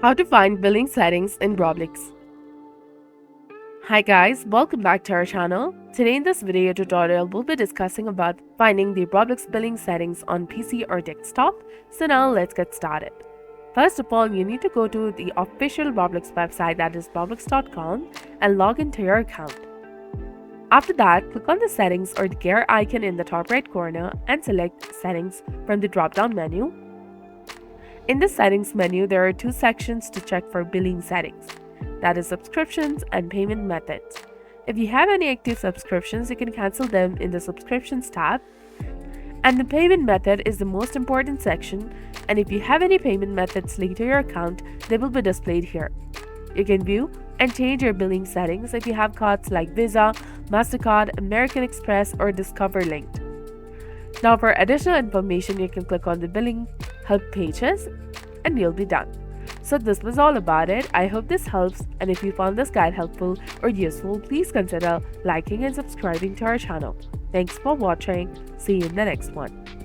How to find billing settings in Roblox. Hi guys, welcome back to our channel. Today in this video tutorial, we'll be discussing about finding the Roblox billing settings on PC or desktop. So now let's get started. First of all, you need to go to the official Roblox website, that is roblox.com, and log into your account. After that, click on the settings or the gear icon in the top right corner and select settings from the drop-down menu. In the settings menu, there are two sections to check for billing settings, that is subscriptions and payment methods. If you have any active subscriptions, you can cancel them in the subscriptions tab. And the payment method is the most important section, and if you have any payment methods linked to your account, they will be displayed here. You can view and change your billing settings if you have cards like Visa, MasterCard, American Express, or Discover linked. Now for additional information, you can click on the billing help pages and you'll be done. So this was all about it. I hope this helps, and if you found this guide helpful or useful, please consider liking and subscribing to our channel. Thanks for watching. See you in the next one.